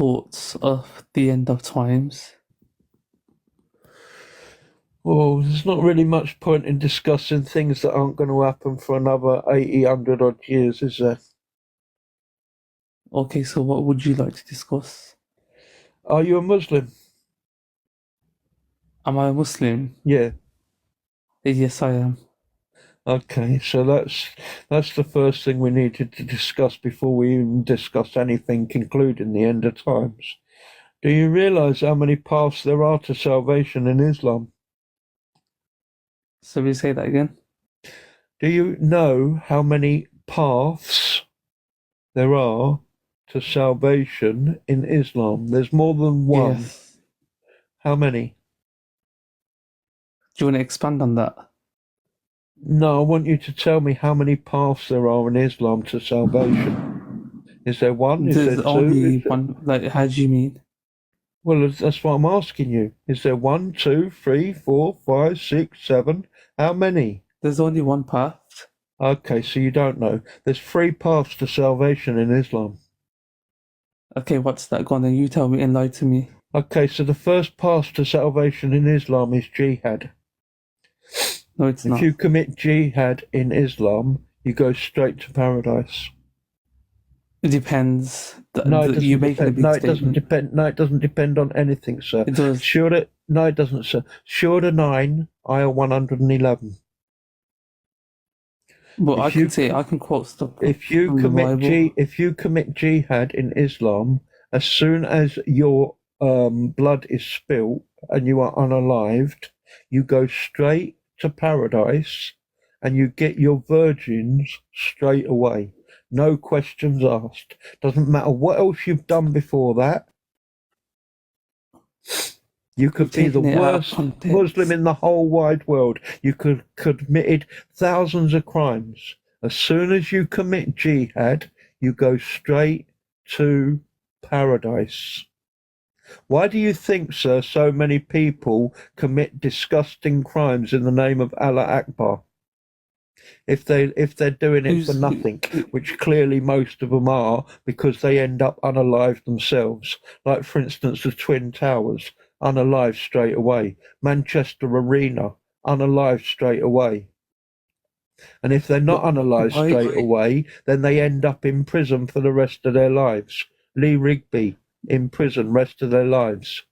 thoughts of the end of times? Well, there's not really much point in discussing things that aren't going to happen for another 80, 100 odd years, is there? Okay, so what would you like to discuss? Are you a Muslim? Am I a Muslim? Yeah. Yes, I am. Okay, so that's the first thing we needed to discuss before we even discuss anything including the end of times. Do you realize how many paths there are to salvation in Islam? So we say that again? Do you know how many paths there are to salvation in Islam? There's more than one. Yes. How many? Do you want to expand on that? No, I want you to tell me how many paths there are in Islam to salvation. Is there one? Is There's there two? only one, like, how do you mean? Well, that's what I'm asking you. Is there one, two, three, four, five, six, seven? How many? There's only one path. Okay, so you don't know. There's three paths to salvation in Islam. Okay, what's that? Go on then, you tell me, enlighten me. Okay, so the first path to salvation in Islam is jihad. No, it's If not. you commit jihad in Islam, you go straight to paradise. It depends. No, it You're doesn't making a depend. big No, it doesn't statement. depend. No, it doesn't depend on anything, sir. It does. No, it doesn't, sir. Surah 9, Ayah 111. Well, If you I can quote stuff if you from the Bible. if you commit jihad in Islam, as soon as your blood is spilt and you are unalived, you go straight to paradise and you get your virgins straight away. No questions asked. Doesn't matter what else you've done before that. You You've could be the taken it out of worst Muslim context. in the whole wide world. You could committed thousands of crimes. As soon as you commit jihad, you go straight to paradise. Why do you think, sir, so many people commit disgusting crimes in the name of Allah Akbar? If they're doing it for Who's nothing, which clearly most of them are, because they end up unalive themselves. Like, for instance, the Twin Towers, unalive straight away. Manchester Arena, unalive straight away. And if they're not but unalive why? straight away, then they end up in prison for the rest of their lives. Lee Rigby in prison rest of their lives.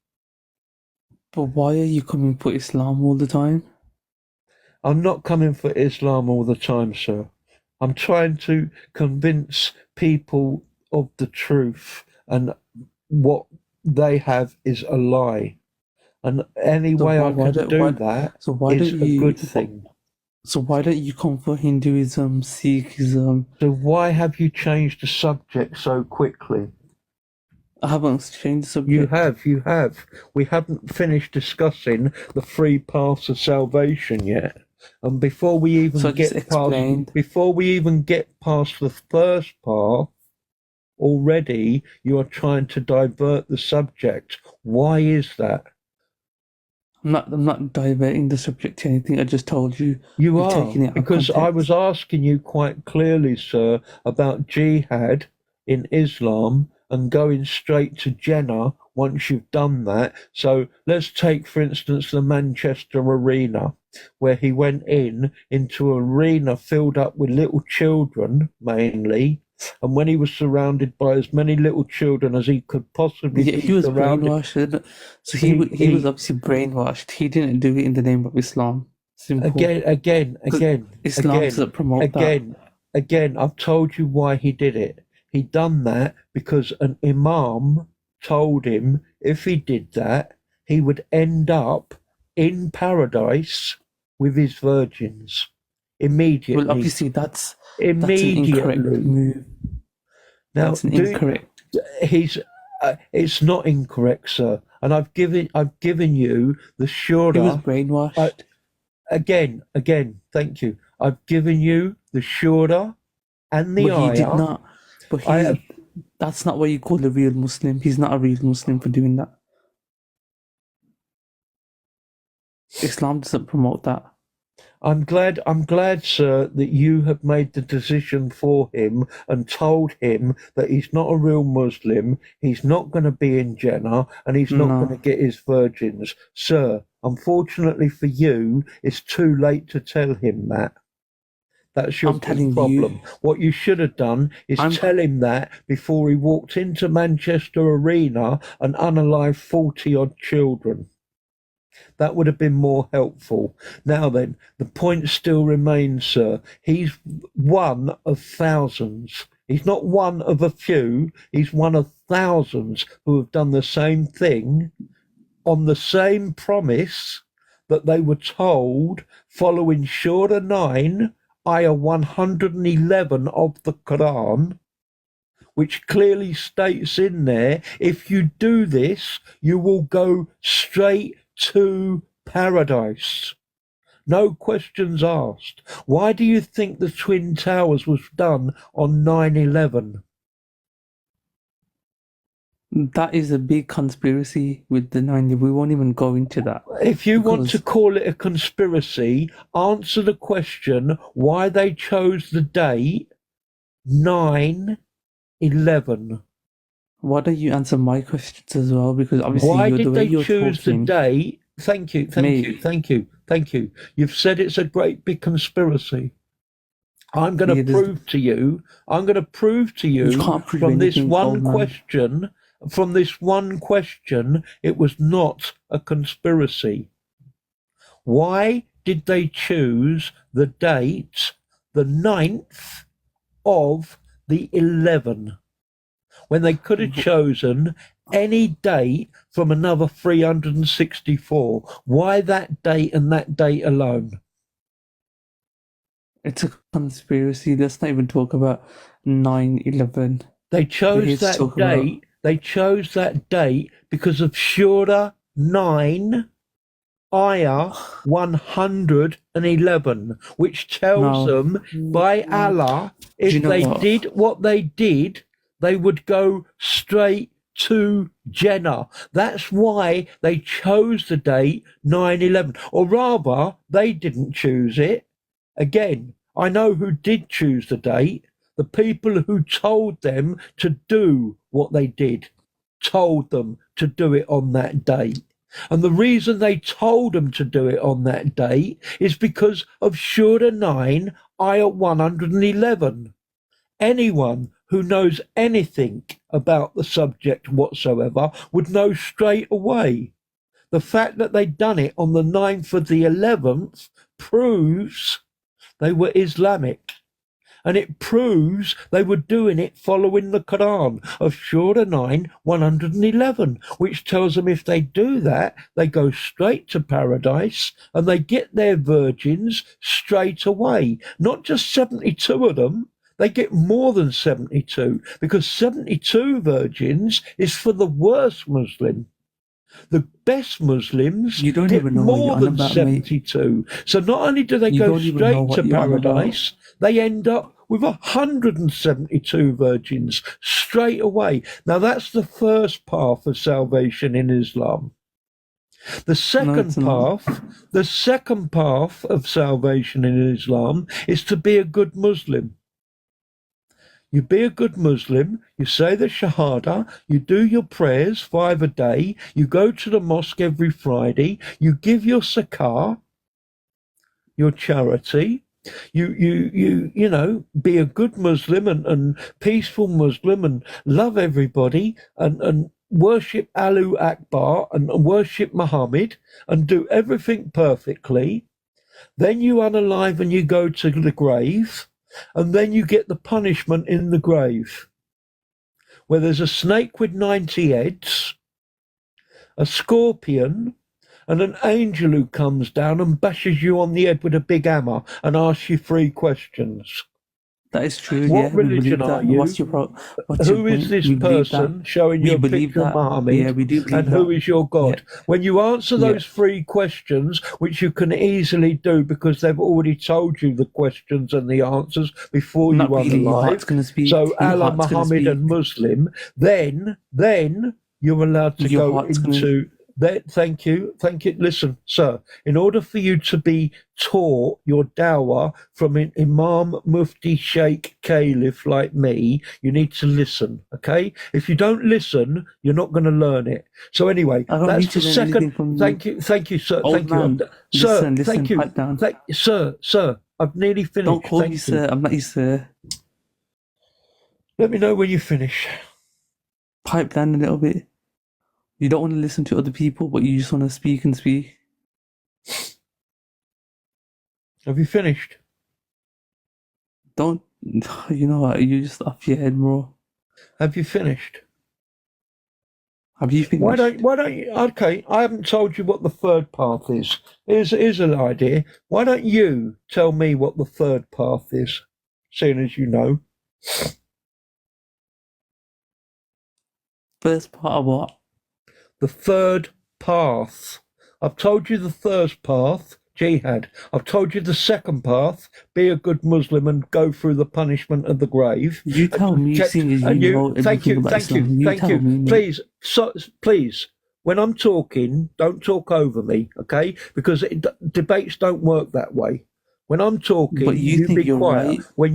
But why are you coming for Islam all the time? I'm not coming for Islam all the time, sir. I'm trying to convince people of the truth, and what they have is a lie. And any So way why I why can don't do why that so why is don't a you good thing. so why don't you come for Hinduism, Sikhism? So why have you changed the subject so quickly? I haven't changed the You subject. have, you have. We haven't finished discussing the three paths of salvation yet. And So I just explained. before we even get past the first path, already you are trying to divert the subject. Why is that? I'm not diverting the subject to anything. I just told you You you've are, taken it out of because I was context. asking you quite clearly, sir, about jihad in Islam and going straight to Jannah once you've done that. So let's take, for instance, the Manchester Arena, where he went into an arena filled up with little children mainly. And when he was surrounded by as many little children as he could possibly Yeah, be he was surrounded, brainwashed. So he was he obviously brainwashed. He didn't do it in the name of Islam. Simple. again, again, Because again, Islam again, doesn't promote that. again, again. I've told you why he did it. He done that because an imam told him if he did that, he would end up in paradise with his virgins Well, immediately. obviously that's an incorrect Immediately. move. Now, That's an incorrect. he's it's not incorrect, sir. And I've given you the He was surah. I, brainwashed. again, thank you. I've given you the surah and the But he did ayah. not. But I have, that's not what you call a real Muslim. He's not a real Muslim for doing that. Islam doesn't promote that. I'm glad, sir, that you have made the decision for him and told him that he's not a real Muslim, he's not going to be in Jannah, and he's not going to No, get his virgins. Sir, unfortunately for you, it's too late to tell him that. That's your I'm big telling you, problem. What you should have done is I'm tell him that before he walked into Manchester Arena and unalived 40 odd children. That would have been more helpful. Now then, the point still remains, sir. He's one of thousands. He's not one of a few. He's one of thousands who have done the same thing on the same promise that they were told following Surah 9, Ayah 111 of the Quran, which clearly states in there, if you do this, you will go straight to paradise. No questions asked. Why do you think the Twin Towers was done on 9/11? that is a big conspiracy with the 90. We won't even go into that If you want to because call it a conspiracy, answer the question why they chose the date 9/11. why don't you answer my questions as well? Because obviously Why you're the did way they you're choose the talking, date? Thank you, thank you, me. thank you, thank you. You've said it's a great big conspiracy. I'm going to Yeah, there's, prove to you, I'm going to prove to you you can't prove from this anything, old one man. question, it was not a conspiracy. Why did they choose the date, the 9th of the 11, when they could have chosen any date from another 364? Why that date and that date alone? It's a conspiracy. Let's not even talk about 9/11. They We're here chose to that talk about date. They chose that date because of Surah 9, Ayah 111, which tells now. them by Allah, Do you if know they what? did what they did, they would go straight to Jannah. That's why they chose the date 9/11. Or rather, they didn't choose it. Again, I know who did choose the date. The people who told them to do what they did told them to do it on that date. And the reason they told them to do it on that date is because of Surah 9, Ayah 111. Anyone who knows anything about the subject whatsoever would know straight away. The fact that they'd done it on the 9th of the 11th proves they were Islamic. And it proves they were doing it following the Quran of Surah 9, 111, which tells them if they do that, they go straight to paradise and they get their virgins straight away. Not just 72 of them, they get more than 72, because 72 virgins is for the worst Muslim. The best Muslims You don't get even know what you're more on than about, mate. 72. So not only do they You go don't even know straight to what you're on about. paradise, they end up with 172 virgins straight away. Now that's the first path of salvation in Islam. The No, it's second not. path, the second path of salvation in Islam is to be a good Muslim. You be a good Muslim, you say the Shahada, you do your prayers 5 a day, you go to the mosque every Friday, you give your zakah, your charity, you know, be a good Muslim and peaceful Muslim and love everybody and worship Allahu Akbar and worship Muhammad and do everything perfectly. Then you unalive and you go to the grave, and then you get the punishment in the grave, where there's a snake with 90 heads, a scorpion, and an angel who comes down and bashes you on the head with a big hammer and asks you 3 questions. That is true. What Yeah, we religion believe are that. you? What's your Who is point? this We believe that. person showing We you a believe picture of that. Yeah, Muhammad? we do And believe who that. is your Yeah, God? When you answer yeah. those 3 questions, which you can easily do because they've already told you the questions and the answers before you Not really. Your heart's unalive, gonna speak. so Your Allah, heart's gonna Muhammad, speak. and Muslim, then you're allowed to Your go heart's gonna. into Thank you. Listen, sir, in order for you to be taught your dawah from an Imam, Mufti, Sheikh, Caliph like me, you need to listen, okay? If you don't listen, you're not going to learn it. So anyway, I don't that's need the to learn anything second. from you. Thank you, sir. Old Thank you. man, Sir, listen, thank you. pipe down. Sir, I've nearly Don't finished. call me Thank you. sir. I'm not your sir. Let me know when you finish. Pipe down a little bit. You don't want to listen to other people, but you just want to speak and speak. Have you finished? Don't, you know what? You just off your head, bro. Have you finished? Have you finished? Why don't you? Okay, I haven't told you what the third path is. Here's an idea. Why don't you tell me what the third path is, seeing as you know? First part of what? The third path. I've told you the first path, jihad. I've told you the second path, be a good Muslim and go through the punishment of the grave. You tell me, seeing as you know everything about Islam. You tell me, mate. Please, when I'm talking, don't talk over me, okay? Because debates don't work that way. When I'm talking, But you think be you're quiet. right. When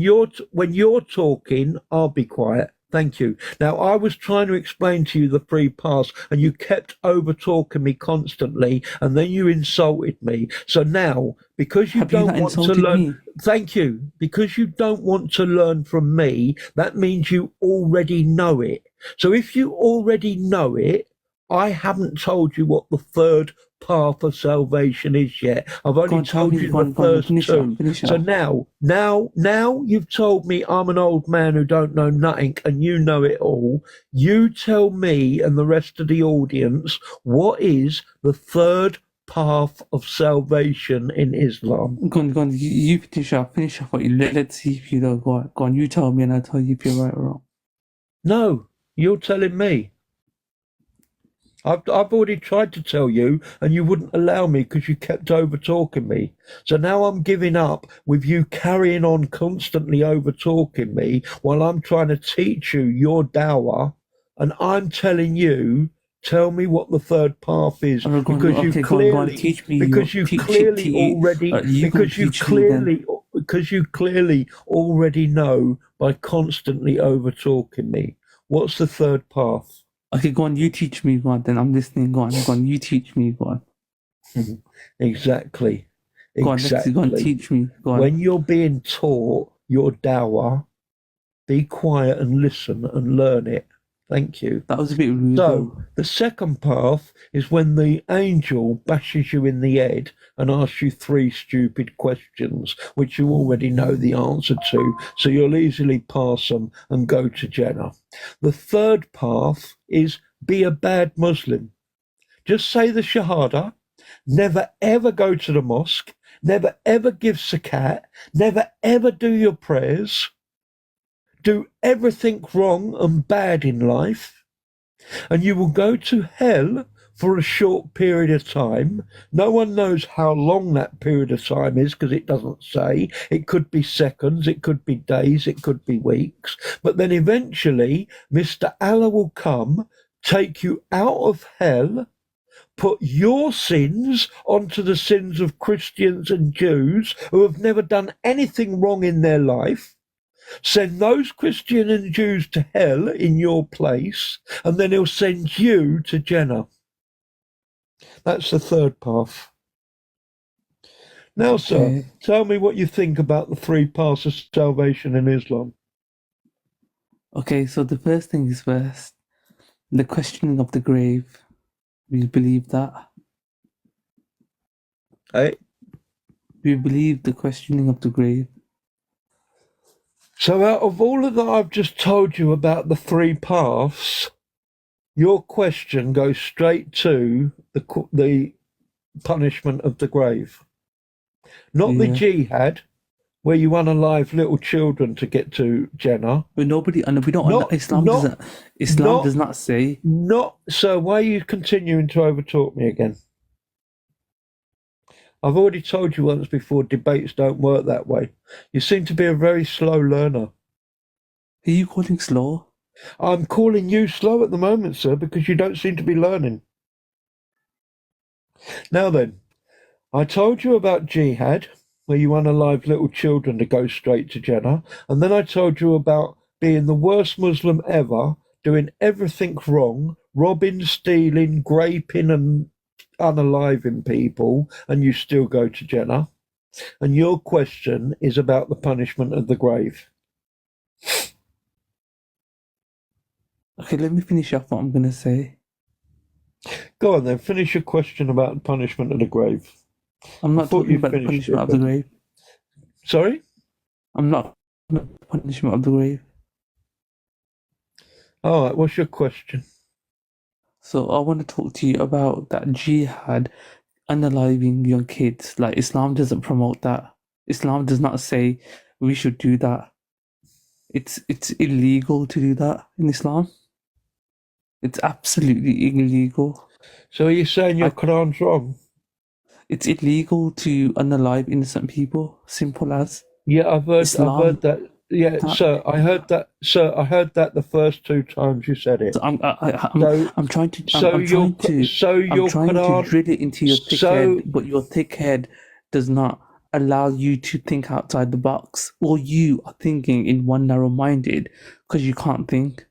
you're talking, I'll be quiet. Thank you. Now, I was trying to explain to you the three paths, and you kept over talking me constantly, and then you insulted me. So now, because you Have you don't not want to insulted learn, me? thank you. Because you don't want to learn from me, that means you already know it. So if you already know it, I haven't told you what the third path of salvation is yet. I've Go only on, tell told me. you Go the on, go on. first Finish it off. two. Finish it So off. now you've told me I'm an old man who don't know nothing and you know it all. You tell me and the rest of the audience what is the third path of salvation in Islam. Go on, go on. You finish off. Finish off what you. Let's see if you know. Go on, go on. You tell me, and I'll tell you if you're right or wrong. No, you're telling me. I've already tried to tell you, and you wouldn't allow me because you kept over talking me. So now I'm giving up with you carrying on constantly over talking me while I'm trying to teach you your dawah, and I'm telling you, tell me what the third path is Go on, because you okay, go on, go on. clearly Teach me. because you clearly already You go and teach me then. because you clearly already know by constantly over talking me. What's the third path? Okay, go on. You teach me. Go on. Then I'm listening. Go on. Go on. You teach me. Go on. Exactly. Go on. Let's go on. Teach me. Go on. When you're being taught your dawah, be quiet and listen and learn it. Thank you. That was a bit rude. So the second path is when the angel bashes you in the head and asks you three stupid questions, which you already know the answer to, so you'll easily pass them and go to Jannah. The third path is be a bad Muslim. Just say the Shahada, never ever go to the mosque, never ever give zakat, never ever do your prayers, do everything wrong and bad in life, and you will go to hell for a short period of time. No one knows how long that period of time is because it doesn't say. It could be seconds, it could be days, it could be weeks. But then eventually, Mr. Allah will come, take you out of hell, put your sins onto the sins of Christians and Jews who have never done anything wrong in their life, send those Christian and Jews to hell in your place, and then he'll send you to Jannah. That's the third path. Now, sir, tell me what you think about the three paths of salvation in Islam. Okay, so the first thing is first. The questioning of the grave. We believe that. Hey? We believe the questioning of the grave. So out of all of that I've just told you about the three paths, your question goes straight to the punishment of the grave. Not the jihad, where you unalive little children to get to Jannah. But nobody, and we don't. Islam does not say. So why are you continuing to overtalk me again? I've already told you once before, debates don't work that way. You seem to be a very slow learner. Are you calling slow? I'm calling you slow at the moment, sir, because you don't seem to be learning. Now then, I told you about jihad, where you unalive little children to go straight to Jannah, and then I told you about being the worst Muslim ever, doing everything wrong, robbing, stealing, raping, and unaliving people, and you still go to Jannah. And your question is about the punishment of the grave. Okay, let me finish off what I'm gonna say. Go on then, finish your question about the punishment of the grave. I'm I not thought talking you about the finished your punishment of the question. grave. Sorry? I'm not talking about the punishment of the grave. All right, what's your question? So I want to talk to you about that jihad, unaliving young kids. Like Islam doesn't promote that. Islam does not say we should do that. It's illegal to do that in Islam. It's absolutely illegal. So are you saying your I, Quran's wrong? it's illegal to unalive innocent people. Simple as. Yeah, I've Islam heard that. Yeah, can't. sir, I heard that. Sir, I heard that the first two times you said So it. I'm So, I'm trying to so your I'm your trying to Quran, drill it into your thick head, so but your thick head does not allow you to think outside the box, or you are thinking in one narrow-minded because you can't think.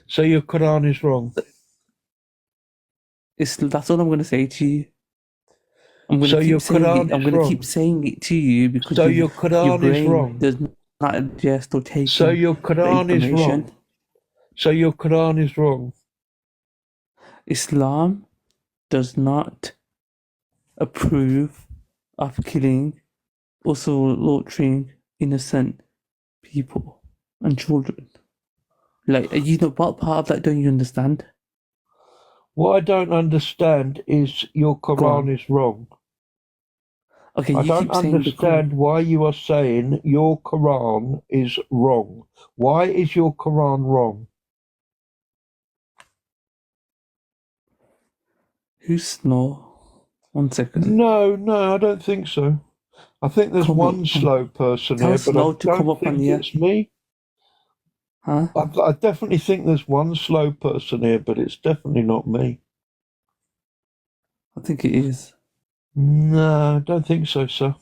so your Quran is wrong. That's all I'm going to say to you. I'm going to So keep your saying it. Quran I'm is going to keep wrong. saying it to you because So your your Quran is brain wrong. does not digest or take So in your the Quran is information. wrong. So your Quran is wrong. Islam does not approve of killing or slaughtering innocent people and children. Like, what part of that don't you understand? What I don't understand is your Go on. Quran is wrong. Okay, I you don't keep saying the Quran. understand why you are saying your Quran is wrong. Why is your Quran wrong? Who snore? 1 second. No, no, I don't think so. I think there's Come one up. slow person Tell here, but I Snow to come don't up on think here. it's me. Huh? I definitely think there's one slow person here, but it's definitely not me. I think it is. No, I don't think so, sir.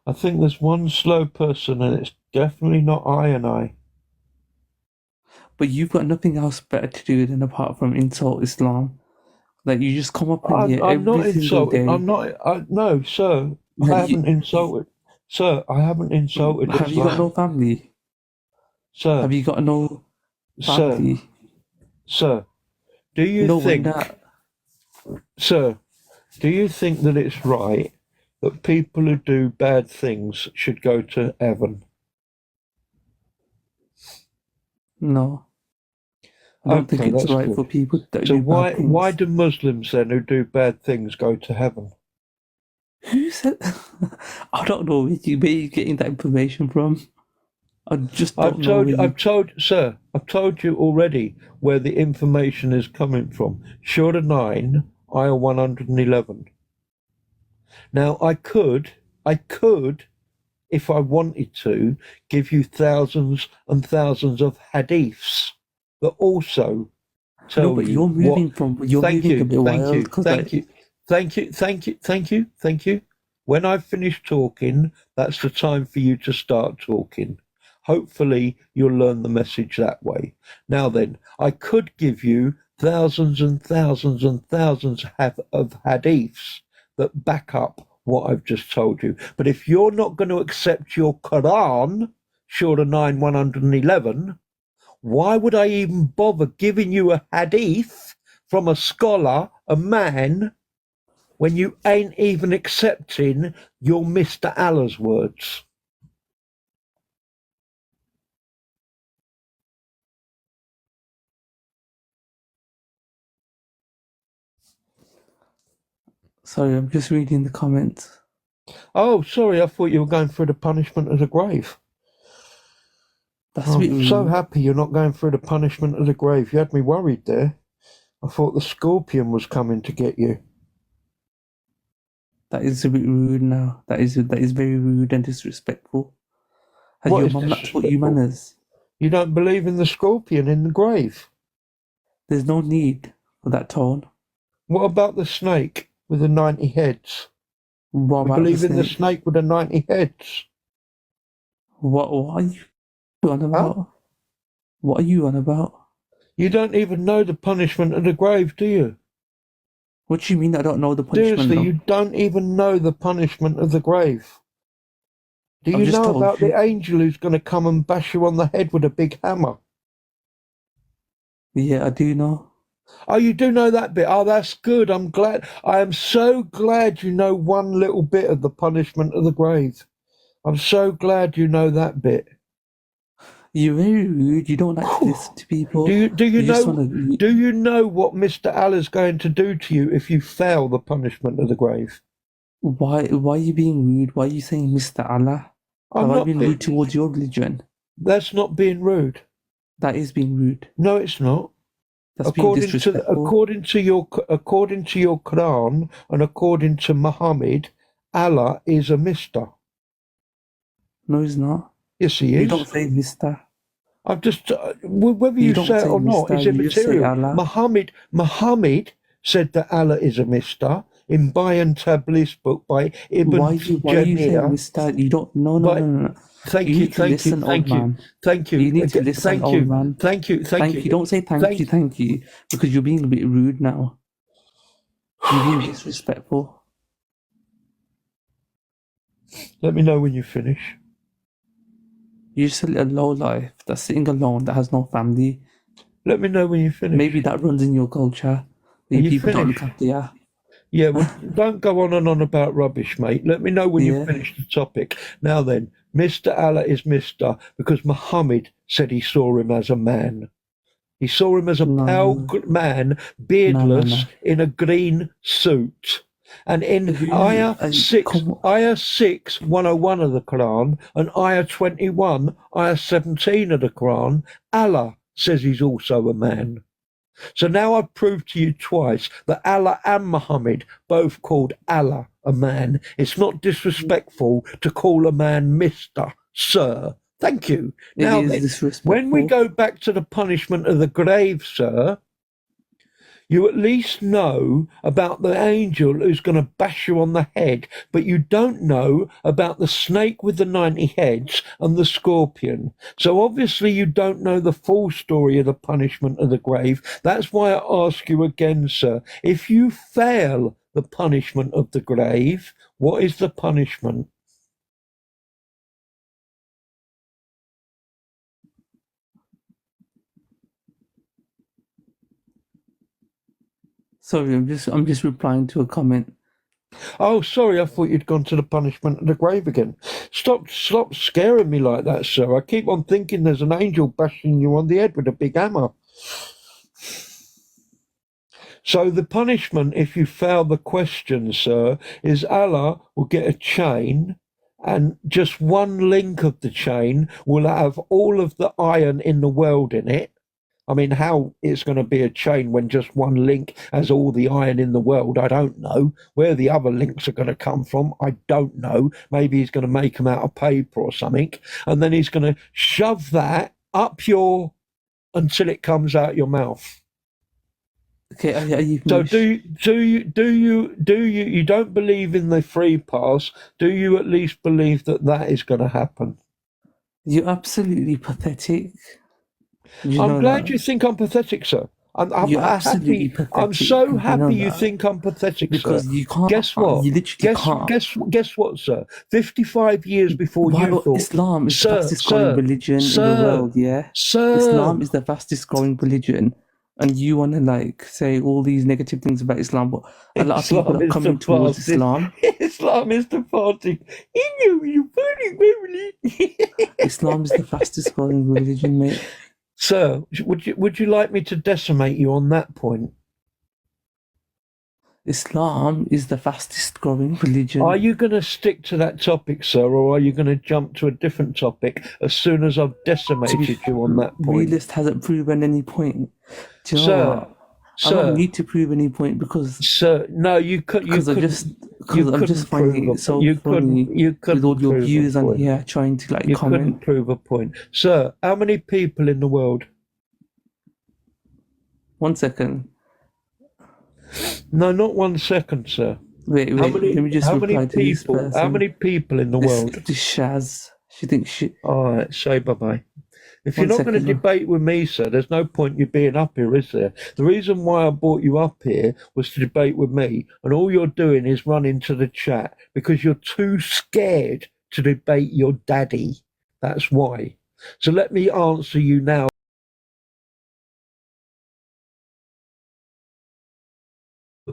I think there's one slow person, and it's definitely not I and I. But you've got nothing else better to do than apart from insult Islam. Like, you just come up in here I'm every not single insulting. day. No, sir. I Like, haven't insulted. Sir, I haven't insulted have you got no Islam. family? Sir, Have you got no sir, family? sir. Do you No think, wonder. sir, do you think that it's right that people who do bad things should go to heaven? No, I don't think Okay, it's that's right for good. people that So do bad why things. do Muslims then who do bad things go to heaven? Who said? I don't know where you getting that information from. I just don't know where you. I've told you already where the information is coming from. Surah 9, Ayah 111. Now I could, if I wanted to, give you thousands and thousands of hadiths that also No, tell but you what. you're Thank moving a you, bit thank wild you, because thank like you, thank you, thank you, thank you, thank you. When I've finished talking, that's the time for you to start talking. Hopefully, you'll learn the message that way. Now then, I could give you thousands and thousands and thousands of hadiths that back up what I've just told you. But if you're not going to accept your Quran, Surah 9, 111, why would I even bother giving you a hadith from a scholar, a man, when you ain't even accepting your Mr. Allah's words? sorry, I'm just reading the comments. Oh, sorry, I thought you were going through the punishment of the grave. That's a bit I'm so rude. happy you're not going through the punishment of the grave. You had me worried there. I thought the scorpion was coming to get you. That is a bit rude now. That is very rude and disrespectful. Has What your is mum not taught you disrespectful? manners? You don't believe in the scorpion in the grave? There's no need for that tone. What about the snake? with the 90 heads. What We about the believe in the snake? snake with the 90 heads. What are you on Huh? about? What are you on about? You don't even know the punishment of the grave, do you? What do you mean I don't know the punishment Seriously, of? you don't even know the punishment of the grave. Do I've you just know told about you. the angel who's going to come and bash you on the head with a big hammer? Yeah, I do know. Oh, you do know that bit. Oh, that's good. I'm glad. I am so glad you know one little bit of the punishment of the grave. I'm so glad you know that bit. You're very rude. You don't like to Whew. listen to people. You You just know want to. do you know what Mr. Allah's going to do to you if you fail the punishment of the grave? Why are you being rude? Why are you saying Mr. Allah? Have I'm I not been rude towards your religion? that's not being rude. That is being rude. No, it's not. That's being disrespectful. According to your Quran and according to Muhammad, Allah is a mister. No, it's not. Yes, he You is. don't say Mr. I've just whether You you don't say it say or not Mr. is You just say immaterial. Allah. Muhammad said that Allah is a mister in Bayan Tablis book by Ibn Why are you saying Jamir. Mr.? You don't. No, no, By no, no, no. You thank you, need to thank you, listen, old thank you, man. thank you, You need to listen, thank old you, man. thank you, thank Thank you. Don't say thank. thank you, because you're being a bit rude now. You're being disrespectful. Let me know when you finish. You're just a little low life that's sitting alone that has no family. Let me know when you finish. Maybe that runs in your culture. Are The you people don't look finished? after you. Yeah, well, don't go on and on about rubbish, mate. Let me know when you Yeah. finish the topic. Now then, Mr. Allah is Mr. because Muhammad said he saw him as a man. He saw him as a pale No, man, no. beardless, in a green suit. And in Come on. Ayah 6, 101 of the Quran, and Ayah 21, Ayah 17 of the Quran, Allah says he's also a man. So now I've proved to you twice that Allah and Muhammad both called Allah a man. It's not disrespectful to call a man Mr. Sir. Thank you. It Now is then, when we disrespectful. go back to the punishment of the grave, sir, you at least know about the angel who's going to bash you on the head, but you don't know about the snake with the 90 heads and the scorpion. So obviously you don't know the full story of the punishment of the grave. That's why I ask you again, sir, if you fail the punishment of the grave, what is the punishment? Sorry, I'm just replying to a comment. Oh, sorry, I thought you'd gone to the punishment of the grave again. Stop scaring me like that, sir. I keep on thinking there's an angel bashing you on the head with a big hammer. So the punishment, if you fail the question, sir, is Allah will get a chain, and just one link of the chain will have all of the iron in the world in it. I mean, how it's going to be a chain when just one link has all the iron in the world, I don't know. Where the other links are going to come from, I don't know. Maybe he's going to make them out of paper or something, and then he's going to shove that up your until it comes out your mouth. Okay, are you So finished? you don't believe in the free pass? Do you at least believe that that is going to happen? You're absolutely pathetic. You I'm know glad you that. think I'm pathetic, sir. You're Happy. absolutely I'm pathetic. so You know happy you that. think I'm pathetic, sir. Because you can't, Guess what? you literally can't. Guess what, sir? 55 years before you Why, thought, Islam is the sir, fastest growing sir, religion in the sir, world, yeah? sir. Islam is the fastest growing religion. And you want to like say all these negative things about Islam, but a lot of people Islam are is the coming towards fastest. Islam. Islam is the fastest. Islam is the fastest growing religion, mate. Sir, would you like me to decimate you on that point? Islam is the fastest growing Are religion. you going to stick to that topic, sir, or are you going to jump to a different topic as soon as I've decimated you on that point? Realist hasn't proven any point. Do you know Sir, what? I don't sir, need to prove any point because sir, no, you I'm just couldn't finding prove it so funny you with all couldn't your prove a views on point. here trying to like You couldn't comment. prove a point. Sir, how many people in the world? 1 second. No, not 1 second, sir. Wait, How wait. Let many me just how many reply to this people how person. many people in the world? This Shaz. She thinks she. All right, say bye-bye. If you're One not going to second. debate with me, sir, there's no point you being up here, is there? The reason why I brought you up here was to debate with me, and all you're doing is running to the chat because you're too scared to debate your daddy. That's why. So let me answer you now.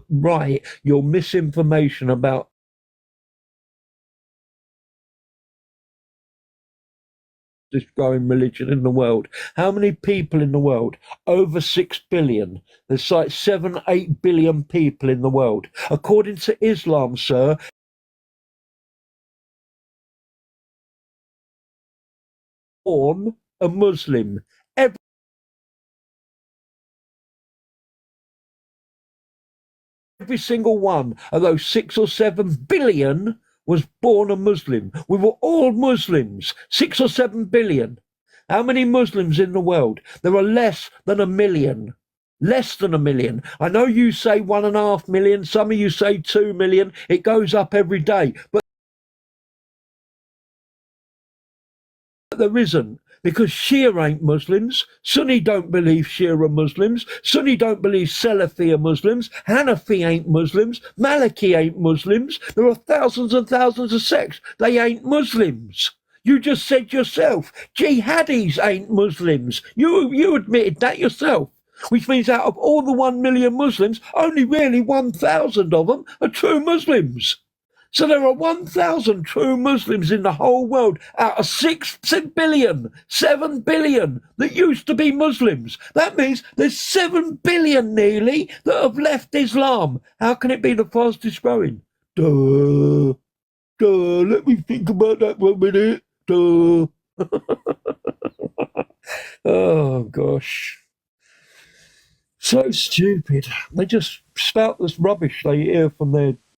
Right, your misinformation about this growing religion in the world. How many people in the world? Over 6 billion. There's like 7, 8 billion people in the world. According to Islam, sir, born a Muslim. Every single one of those 6 or 7 billion was born a Muslim. We were all Muslims. 6 or 7 billion. How many Muslims in the world? There are less than a million. Less than a million. I know you say 1.5 million. Some of you say 2 million. It goes up every day. But there isn't. Because Shia ain't Muslims. Sunni don't believe Shia are Muslims. Sunni don't believe Salafi are Muslims. Hanafi ain't Muslims. Maliki ain't Muslims. There are thousands and thousands of sects. They ain't Muslims. You just said yourself, jihadis ain't Muslims. You admitted that yourself. Which means out of all the 1 million Muslims, only really 1,000 of them are true Muslims. So there are 1,000 true Muslims in the whole world out of 6 billion, 7 billion that used to be Muslims. That means there's 7 billion nearly that have left Islam. How can it be the fastest growing? Duh. Let me think about that for a minute. Duh. Oh, gosh. So stupid. They just spout this rubbish they hear from their